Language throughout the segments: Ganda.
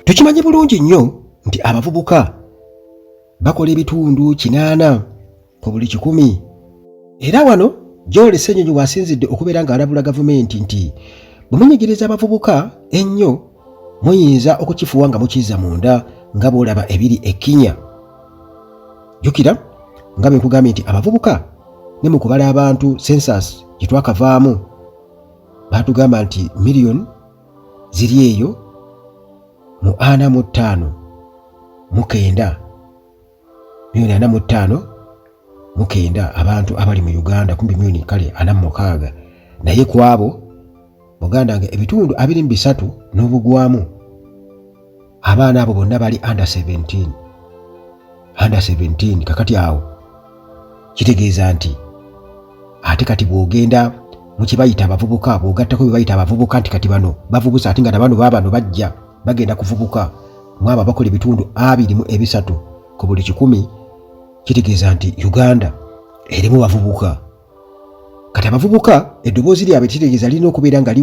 Tukimanyi bulungi nnyo nti abavubuka bakola ebitundu 80 ku buli 100. Era wano Joel Ssenyonyi wasinzidde okubeera ng'alabula gavumenti nti bwe munyigiriza abavubuka ennyo muyinza okukifuwa nga mukizza munda nga bw'olaba ebiri ekkinya. Jjukira nga bwe nkugambye nti abavubuka ne mu kubala abantu census gye twakavaamu baatugamba nti miliyoni ziri eyo mu 45 mu 9 miliyoni 45 mu 9 abantu abali mu Uganda, kumbi miliyoni kale 46. Naye ku abo Buganda nga ebitundu 23 n'obugwamu abaana abo bonna bali under 17. Kakati awo kitegeeza nti ate kati bw'ogenda mu kibayita abavubuka, bw'ogattako bye bayita abavubuka nti kati bano bavubusa ate nga nabano baabano bajja bagenda kuvubuka mwaba bakola ebitundu 23 ku buli 100, kitegeeza nti Uganda erimu bavubuka. Kati abavubuka eddoboozi lyabwe kitegeeza lirina okubeera nga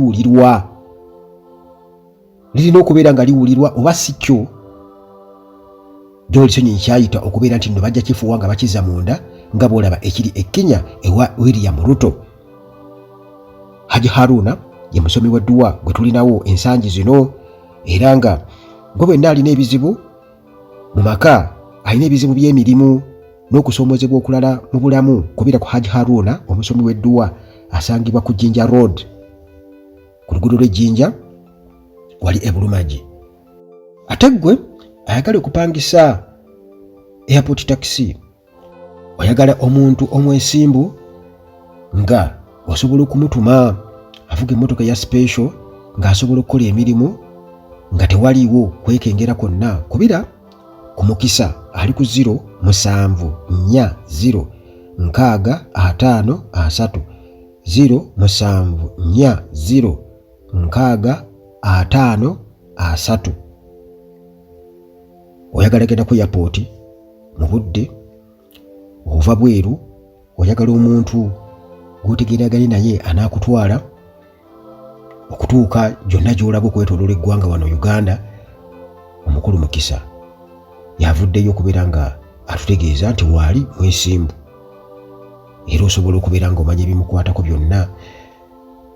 liwulirwa oba si kyo Joel Ssenyonyi kyayita okubeera nti nno bajja kifuwa nga bakizza munda nga bw'olaba ekiri ekkinya ewa William Ruto. Haji Haruna ye musomi wa dduwa gwe tulinawo ensangi zino, era nga gwe bwenna alina ebizibu mu maka, alina ebizibu by'emirimu n'okusoomozebwa okulala mu bulamu. Kubira ku Haji Haruna omusomi w'edduwa asangibwa ku Jinja Road ku luguudo lw'Ejjinja wali e Bulumagi. Ate gwe ayagala okupangisa airport taxi, oyagala omuntu omwesimbu nga osobola okumutuma avuga emmotoka ya special ng'asobola okukola emirimu nga tewaliiwo kwekengera kwonna. Kubira ku Mukisa ali ku 0740653 0740653. Oyagala genda ku airport mu budde ova bweru, oyagala omuntu gw'otegeeraganye naye anaakutwala okutuuka gyonna gy'olaba okwetooloola eggwanga wano Uganda. Omukulu Mukisa yavuddeyo okubeera nga atutegeeza nti waali mwesimbu era osobola okubeera ng'omanya ebimukwatako byonna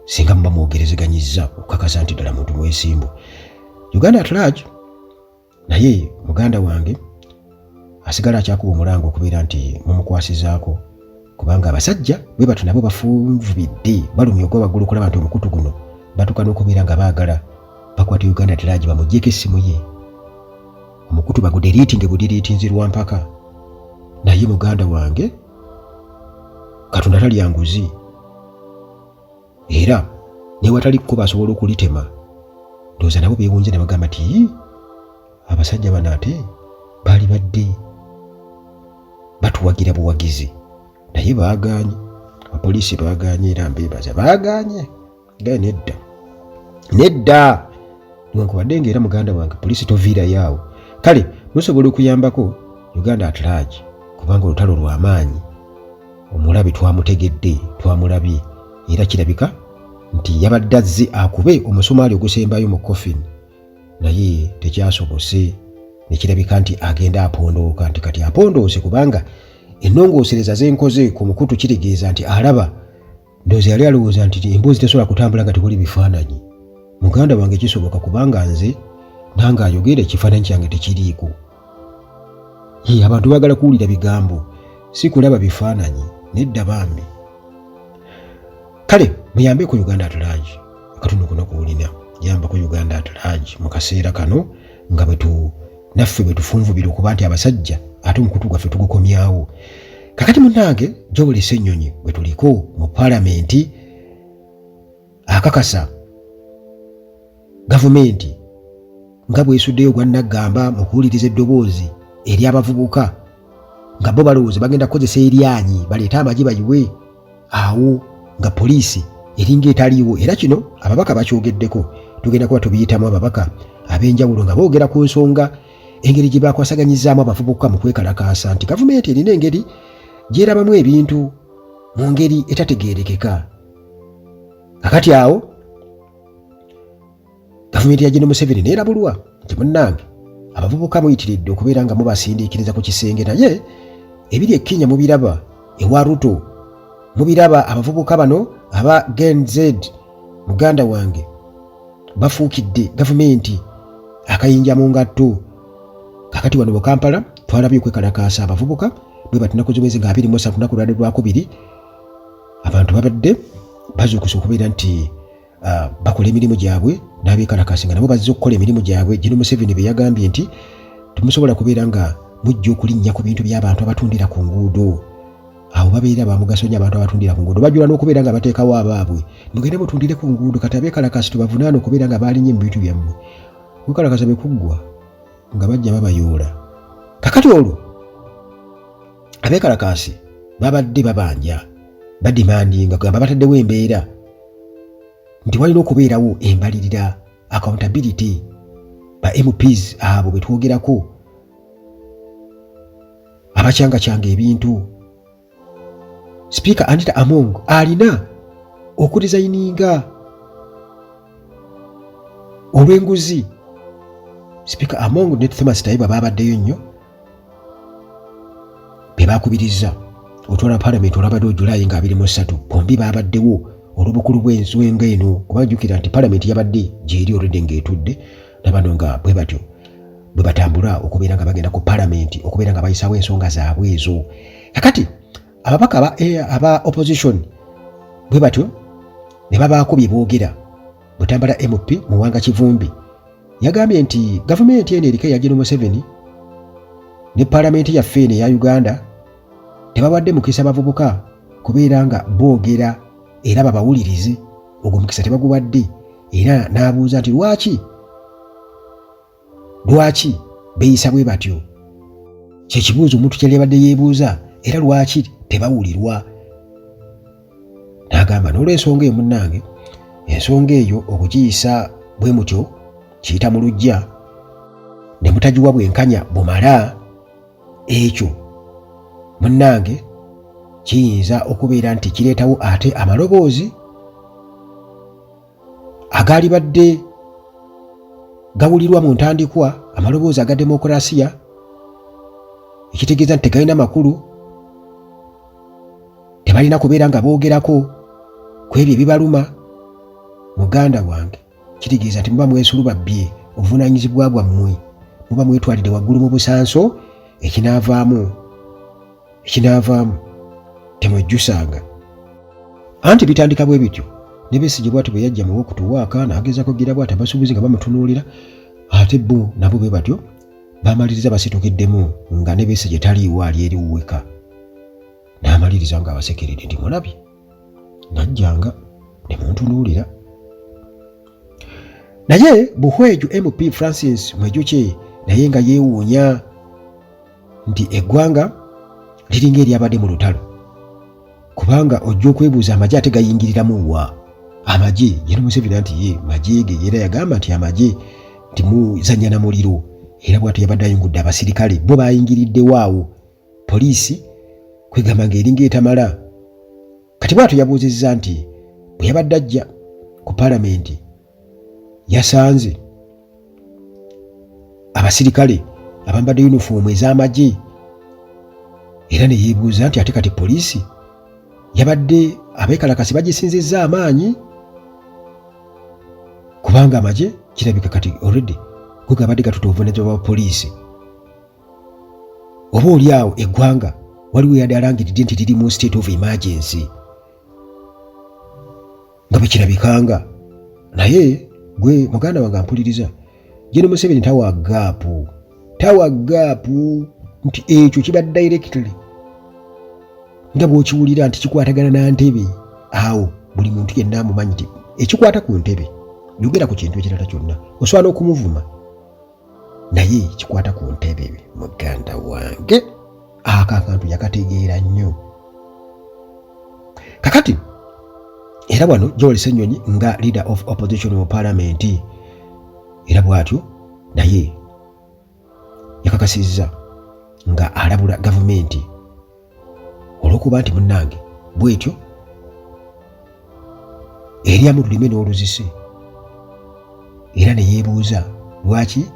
singa muba mwogerezeganyizza okukakasa nti ddala muntu mwesimbu. Uganda at large naye muganda wange asigala akyakuba omulango okubeera nti mumukwasizaako, kubanga abasajja bwe batu nabo bafunvubidde balumya ogw'abaggulu okulaba nti omukutu guno batuuka n'okubeera nga baagala bakwata Uganda at large bamuggyeko essimu ye. Omukutu budiriitinzirwa mpaka. Naye muganda wange Katonda talya nguzi, era newatali kuba asobola okulitema. Ndowooza nabo beewunze ne bagamba nti abasajja bano ate baali badde batuwagira buwagizi. Naye baagaanye, abapoliisi baagaanye, era mbeebaza baagaanye. Gaye nedda newankubadde ng'era muganda wange poliisi toviirayo awo. Kale musobola okuyambako Uganda at large kubanga olutalo lw'amaanyi. Omulabi twamutegedde, twamulabye, era kirabika nti yabadde azze akube omusumaali ogusembayo mu coffin, naye tekyasobose. Nekirabika nti agenda apondooka, nti kati apondoose kubanga ennongoosereza z'enkoze ku mukutu kitegeeza nti alaba. Ndowooza yali alowooza nti emboozi tesobola kutambula nga tewali bifaananyi. Muganda wange kisoboka kubanga nze nange ayogera ekifaananyi kyange tekiriiko. Abantu baagala kuwulira bigambo, si kulaba bifaananyi. Nedda bambi. Kale muyambe ku Uganda at large. Akatundu kuno kuwulina yamba ku Uganda at large mu kaseera kano nga naffe bwe tufunvubira okuba nti abasajja ate omukutu gwaffe tugukomyawo. Kakati munnange Joel Ssenyonyi bwe tuliko mu Paalamenti akakasa gavumenti nga bw'esuddeyo gwannaggamba mu kuwuliriza eddoboozi eri abavubuka nga bo balowooza bagenda kukozesa eryanyi baleete amagi bayiwe awo nga poliisi eringa etaliiwo. Era kino ababaka bakyogeddeko, tugenda kuba tubiyitamu ababaka ab'enjawulo nga boogera ku nsonga engeri gye bakwasaganyizaamu abavubuka mu kwekalakaasa nti gavumenti erina engeri gyerabamu ebintu mu ngeri etategeerekeka. Kakati awo gavumenti ya General Museveni neerabulwa nti munnange abavubuka muyitiridde okubeera nga mubasindiikiriza ku kisenge, naye ebiri e Kenya mubiraba, ewa Ruto mubiraba. Abavubuka bano aba Gen Z muganda wange bafuukidde gavumenti akayinja mu ngatto. Kakati wano mu Kampala twalabye okwekalakaasa abavubuka bwe batinaku z'omwezi nga 23 lunaku lwa Lwakubiri, abantu babadde bazuukusa okubeera nti bakola emirimu gyabwe n'abeekalakaasi nga nabo bazze okukola emirimu gyabwe. General Museveni be yagambye nti temusobola kubeera nga mujja okulinnya ku bintu by'abantu abatundira ku nguudo. Awo babeera bamugaso nnyo abantu abatundira ku nguudo, bajula n'okubeera nga bateekawo abaabwe mugende mutundire ku nguudo, kati abeekalakaasi tubavunaana okubeera nga baalinnye mu bintu byammwe. Kwekalakaasa bekuggwa nga bajja babayoola. Kakati olwo abeekalakaasi babadde babanja badimandinga kugamba bataddewo embeera nti walina okubeerawo embalirira, accountability ba MPs abo betwogerako abacyangacyanga ebintu. Speaker Anita Among alina okudizayininga olw'enguzi. Speaker Among ne Thomas Taiba babaddeyo nnyo be bakubiriza otwala Parliament olwabadde Julayi nga 23, bombi babaddewo olw'obukulu bw'ensonga eno, kubajjukira nti Parliament yabadde gyeri already ng'etudde, nabano nga bwe batyo bwe batambula okubeera nga bagenda ku Parliament okubeera nga bayisawo ensonga zaabwe ezo. Kakati ababaka aba opposition bwe batyo ne babaako bye boogera. Butambala MP Muwanga Kivumbi yagambye nti gavumenti eno eriko eya General Museveni ne Parliament yaffe eno eya Uganda tebawadde mukisa bavubuka kubeera nga boogera era babawulirize. Ogwo mukisa tebaguwadde, era n'abuuza nti lwaki beeyisa bwe batyo. Kyekibuuzo omuntu kyali abadde yeebuuza, era lwaki tebawulirwa. N'agamba n'olw'ensonga eyo munnange, ensonga eyo okugiyisa bwe mutyo kiyita mu luggya ne mutagiwa bwenkanya bumala, ekyo munnange kiyinza okubeera nti kireetawo ate amaloboozi agaali badde gawulirwa mu ntandikwa, amaloboozi aga demokulasiya, ekitegeeza nti tegalina makulu, tebalina kubeera nga boogerako ku ebyo ebibaluma. Muganda wange kitegeeza nti muba mwesulubabbye obuvunaanyizibwa bwammwe, muba mwetwalidde waggulu mu busanso, ekinaavaamu temwejjusanga. Anti bitandika bwe bityo ne Besigye bw'atyo bwe yajja mu w'okutuwaaka n'agezaako gira bw'ati abasuubuzi nga bamutunuulira, ate bo nabo bwe batyo baamaliriza basitukiddemu nga ne Besigye taliiwo ali eri wuweka. N'amaliriza nga abasekeredde nti mulabye, najjanga ne muntunuulira. Naye Buhweju MP Francis Mwejuche naye nga yeewuunya nti eggwanga liringa eryabadde mu lutalo, kubanga ojja okwebuuza amagye ate gayingiriramu wa amagye. General Museveni nti ye magye ge, era yagamba nti amagye timuzannya na muliro, era bw'atyo yabadde ayungudde abasirikale bo bayingiridde waawo, poliisi kwegamba ng'eringa etamala. Kati bw'atyo yabuuzizza nti bwe yabadde ajja ku Parliament yasanze abasirikale abambadde yunifoomu ez'amagye, era ne yeebuuza nti ate kati poliisi yabadde abeekalakasi bagisinzizza amaanyi, kubanga amagye kirabika kati already go gabadde gatuta obuvunaanyizibwa bwa poliisi. Oba oli awo eggwanga waliwo yadde alangiridde nti liri mu state of emergency nga bwe kirabikanga. Naye gwe muganda wange ampuliriza, General Museveni tawa gaapu nti ekyo kiba directly nga bw'okiwulira nti kikwatagana na ntebe. Awo buli muntu yenna amumanyi nti ekikwata ku ntebe, yogera ku kintu ekirala kyonna, osobola okumuvuma naye kikwata ku ntebe. Muganda wange ako akantu yakategeera nnyo. Kakati era wano Joel Ssenyonyi nga leader of opposition mu Parliament, era bw'atyo naye yakakasizza nga alabula gavumenti olw'okuba nti munnange bw'etyo eryamu lulime n'oluzise, era ne yeebuuza lwaki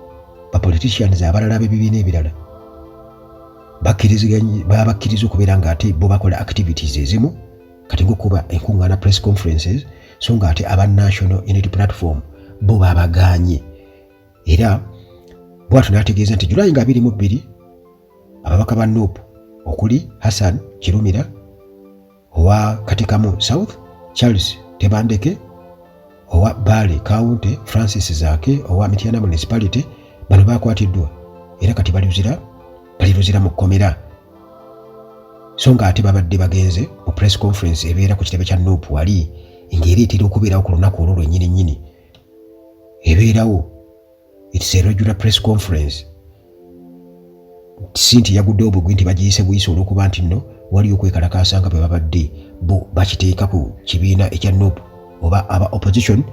bapoliticians abalala b'ebibiina ebirala baba bakkiriza okubeera ng'ate bo bakola activities ezimu kati ng'okuba enkuŋŋaana press conferences so ng'ate aba National Unity Platform bo babagaanye. Era bw'atyo n'ategeeza nti Julayi nga 22 ababaka ba Nuupu okuli Hassan Kirumira owa Katikamu South, Charles Tebandeke owa Bale County, Francis Zaake owa Mityana Municipality bano bakwatiddwa era kati baliruzira mu kkomera. So ng'ate babadde bagenze mu press conference ebeera ku kitebe kya Nuupu wali ng'ereetera okubeerawo ku lunaku olwo lwennyini ebeerawo. It's a regular press conference. Sinti yagudde obugwi nti bagiyise buyise olw'okuba nti nno waliyo okwekalakaasa nga bwe babadde bo bakiteeka ku kibiina ekya Nuupu oba aba opposition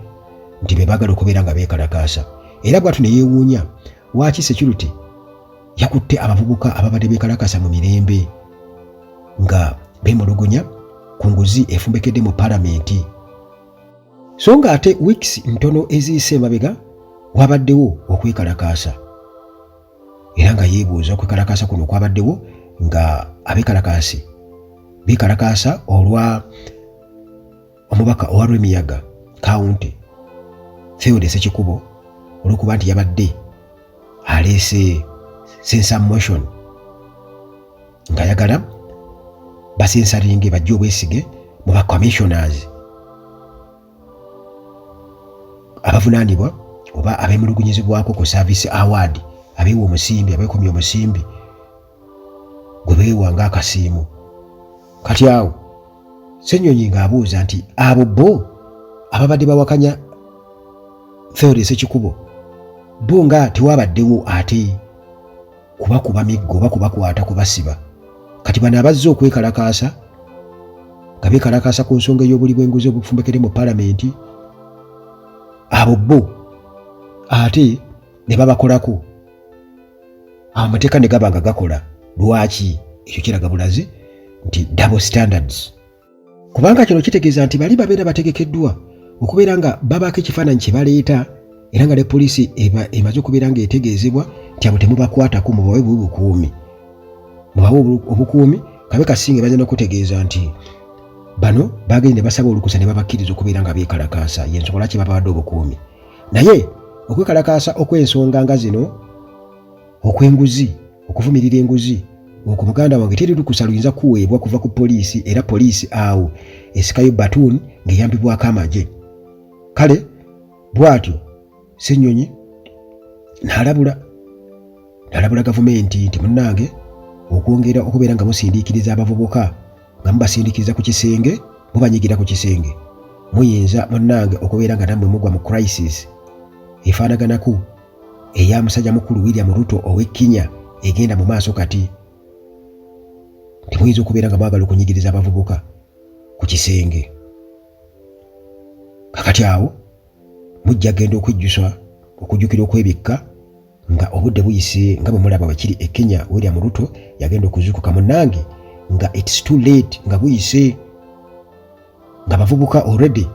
nti be baagala okubeera nga beekalakaasa. Era bw'atyo ne yeewuunya waaki security yakutte abavubuka ababadde beekalakaasa mu mirembe nga beemulugunya ku nguzi efumbekedde mu palamenti. So ng'ate weeks ntono eziyise emabega wabaddewo okwekalakaasa era nga yeebuuza okwekalakaasa kuno kwabaddewo nga abeekalakaasi beekalakaasa olwa omubaka owa Rwemiyaga County Theodore Ssekikubo olw'okuba nti yabadde aleese sensa motion ng'ayagala basensalinge bajje obwesige mu ba commissioners abavunaanibwa oba abeemulugunyizibwako ku service award abeewa omusimbi abeekomya omusimbi gwe beewa ng'akasiimu. Kati awo Ssenyonyi ng'abuuza nti abo bo ababadde bawakanya Theodore Ssekikubo bo nga tewabaddewo ate kubakuba miggo oba kubakwata kubasiba. Kati bano abazze okwekalakaasa nga beekalakaasa ku nsonga ey'obuli bw'enguzi obufumbekedde mu palamenti abo bo ate ne babakolako amateeka ne gaba nga gakola. Lwaki? Ekyo kiraga bulazi nti double standards. Kubanga kino kitegeeza nti bali babeera bategekeddwa okubeera nga babaako ekifaananyi kye baleeta era nga ne poliisi emaze okubeera ng'etegeezebwa nti abo temubakwatako mubawe obukuumi. Mubawe obukuumi kabe kasinga baze n'okutegeeza nti bano bagenze ne basaba olukusa ne babakkiriza okubeera nga beekalakaasa y'ensonga lwaki babawadde obukuumi. Naye okwekalakaasa okw'ensonga nga zino okw'enguzi okuvumirira enguzi okwo muganda wange teri lukusa luyinza kuweebwa kuva ku poliisi era poliisi awo esikayo batuuni ng'eyambibwako amagye. Kale bw'atyo Ssenyonyi n'alabula gavumenti nti munnange okwongera okubeera nga musindiikiriza abavubuka nga mubasindiikiriza ku kisenge mubanyigira ku kisenge muyinza munnange okubeera nga nammwe mugwa mu crisis efaanaganako eya musajja mukulu William Ruto ow'Ekkinya egenda mu maaso kati. Temuyinza okubeera nga mwagala okunyigiriza abavubuka ku kisenge. Kakati awo mujja genda okujjukira okwebikka nga obudde buyise nga bwe mulaba wakiri e Kenya William Ruto yagenda okuzuukuka munnange nga it's too late nga buyise nga abavubuka already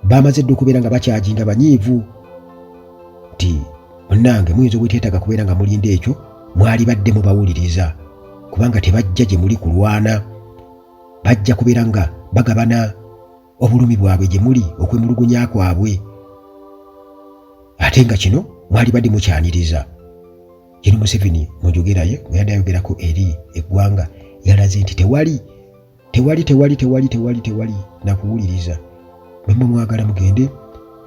bamaze dde okubeera nga bakyajinga banyiivu nti munnange muyinza obweteetaaga kubeera nga mulinda ekyo mwali badde mubawuliriza kubanga tebajja gye muli kulwana bajja kubeera nga bagabana obulumi bwabwe gye muli okwemulugunya kwabwe ate nga kino mwali badde mukyaniriza. Yeni Museveni mu njogera ye bwe yadde ayogerako eri eggwanga yalaze nti tewali nakuwuliriza mwemba mwagala mugende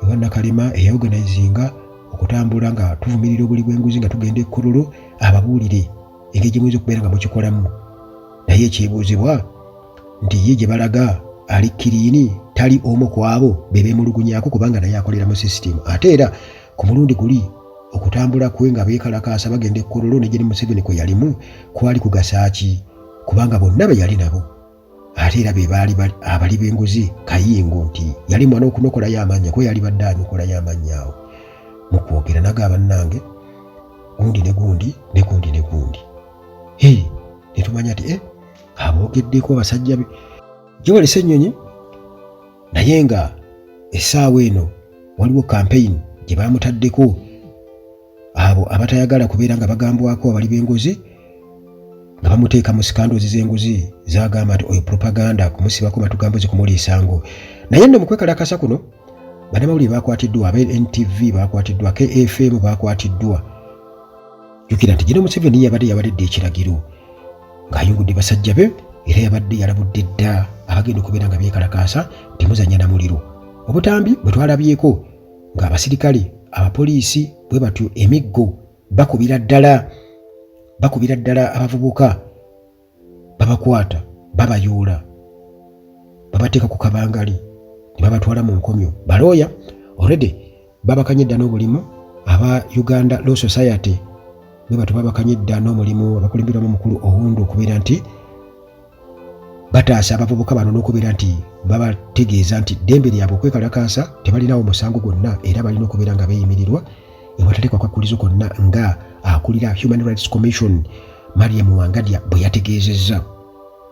ewa Nakalema eyaorganizinga okutambula nga tuvumirira obuli bw'enguzi nga tugenda ekkololo ababuulire engeri gye muyinza okubeera nga mukikolamu. Naye ekyebuuzibwa nti ye gye balaga ali kiriini tali omu ku abo be beemulugunyako kubanga naye akolera mu sisitimu. Ate era ku mulundi guli okutambula kwe nga beekalakaasa bagenda ekkololo ne Yeni Museveni kwe yalimu kwali kugasa ki kubanga bonna be yali nabo ate era be baali abali b'enguzi kayingo nti yali mwana okunokolayo amannya kwe yali badde anyokolayo amannya awo mu kwogera naga bannange gundi ne gundi ne gundi ne gundi ne tumanya nti aboogeddeko abasajja be Joel Ssenyonyi naye nga essaawa eno waliwo campaign gye bamutaddeko abo abatayagala kubeera nga bagambwako abali b'enguzi nga bamuteeka mu sikandozi z'enguzi zagamba nti oyo propaganda kumusibako matugambozi kumuliisango. Naye nno mu kwekalakasa kuno bannamawulire bakwatiddwa, aba NTV bakwatiddwa, KFM bakwatiddwa. Jjukira nti General Museveni yabadde yabaledde ekiragiro ng'ayungudde basajja be era yabadde yalabudde dda abagenda okubeera nga beekalakaasa temuzannya na muliro. Obutambi bwe twalabyeko ng'abasirikale abapoliisi bwe batyo emiggo bakubira ddala abavubuka babakwata babayuula babateeka ku kabangali ne babatwala mu nkomyo. Balooya already babakanyidda n'omulimu aba Uganda Law Society bwe batyo babakanyidda n'omulimu abakulemberwamu omukulu Owundo okubeera nti bataasa abavubuka bano n'okubeera nti babategeeza nti ddembe lyabwe okwekalakaasa tebalinawo musango gwonna era balina okubeera nga beeyimirirwa ewatateekwa kwakkulizo konna nga akulira Human Rights Commission Mariam Wangadya bwe yategeezezza.